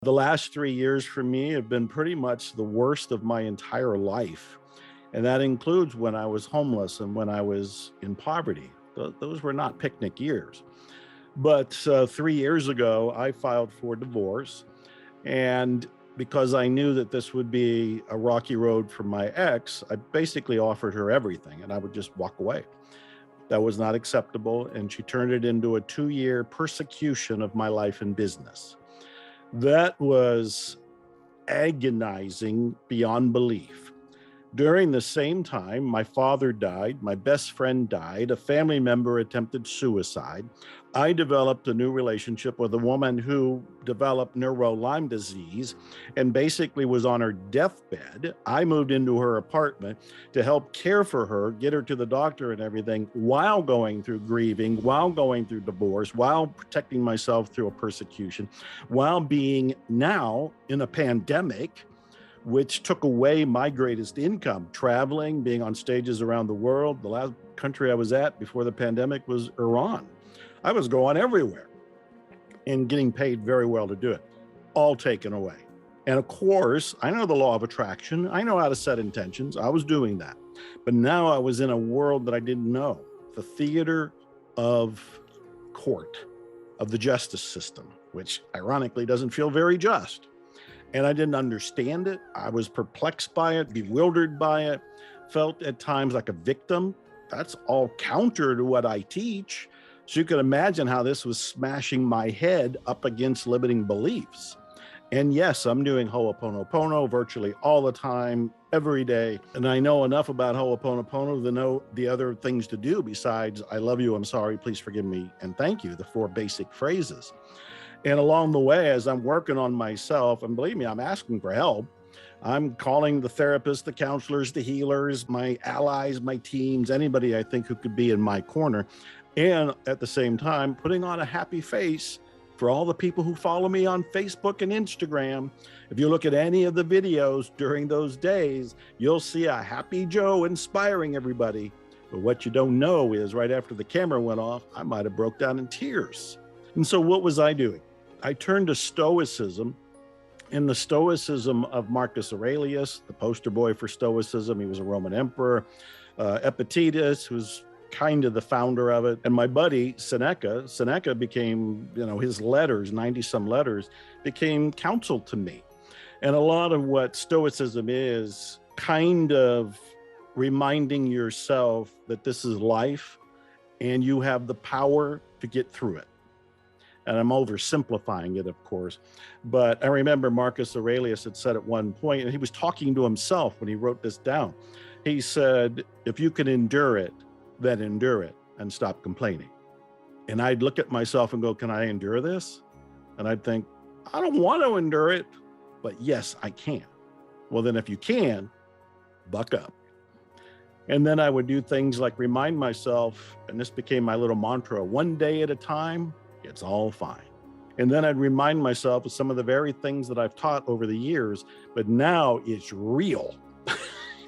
The last 3 years for me have been pretty much the worst of my entire life. And that includes when I was homeless and when I was in poverty. Those were not picnic years. But 3 years ago, I filed for divorce. And because I knew that this would be a rocky road for my ex, I basically offered her everything and I would just walk away. That was not acceptable. And she turned it into a 2-year persecution of my life and business. That was agonizing beyond belief. During the same time, my father died, my best friend died, a family member attempted suicide. I developed a new relationship with a woman who developed Lyme disease and basically was on her deathbed. I moved into her apartment to help care for her, get her to the doctor and everything while going through grieving, while going through divorce, while protecting myself through a persecution, while being now in a pandemic which took away my greatest income, traveling, being on stages around the world. The last country I was at before the pandemic was Iran. I was going everywhere and getting paid very well to do it, all taken away. And of course, I know the law of attraction. I know how to set intentions. I was doing that. But now I was in a world that I didn't know, the theater of court, of the justice system, which ironically doesn't feel very just. And I didn't understand it. I was perplexed by it, bewildered by it, felt at times like a victim. That's all counter to what I teach. So you can imagine how this was smashing my head up against limiting beliefs. And yes, I'm doing Ho'oponopono virtually all the time, every day. And I know enough about Ho'oponopono to know the other things to do besides, I love you, I'm sorry, please forgive me, and thank you, the 4 basic phrases. And along the way, as I'm working on myself, and believe me, I'm asking for help. I'm calling the therapists, the counselors, the healers, my allies, my teams, anybody I think who could be in my corner. And at the same time, putting on a happy face for all the people who follow me on Facebook and Instagram. If you look at any of the videos during those days, you'll see a happy Joe inspiring everybody. But what you don't know is right after the camera went off, I might have broke down in tears. And so what was I doing? I turned to Stoicism. In the Stoicism of Marcus Aurelius, the poster boy for Stoicism, he was a Roman emperor. Epictetus, who's kind of the founder of it. And my buddy, Seneca became, his letters, 90 some letters, became counsel to me. And a lot of what Stoicism is kind of reminding yourself that this is life and you have the power to get through it. And I'm oversimplifying it, of course. But I remember Marcus Aurelius had said at one point, and he was talking to himself when he wrote this down. He said, if you can endure it, then endure it and stop complaining. And I'd look at myself and go, can I endure this? And I'd think, I don't want to endure it, but yes, I can. Well, then if you can, buck up. And then I would do things like remind myself, and this became my little mantra, one day at a time, it's all fine. And then I'd remind myself of some of the very things that I've taught over the years, but now it's real.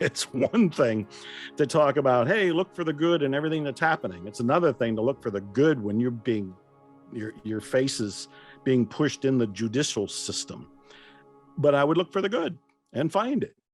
It's one thing to talk about, hey, look for the good in everything that's happening. It's another thing to look for the good when your face is being pushed in the judicial system. But I would look for the good and find it.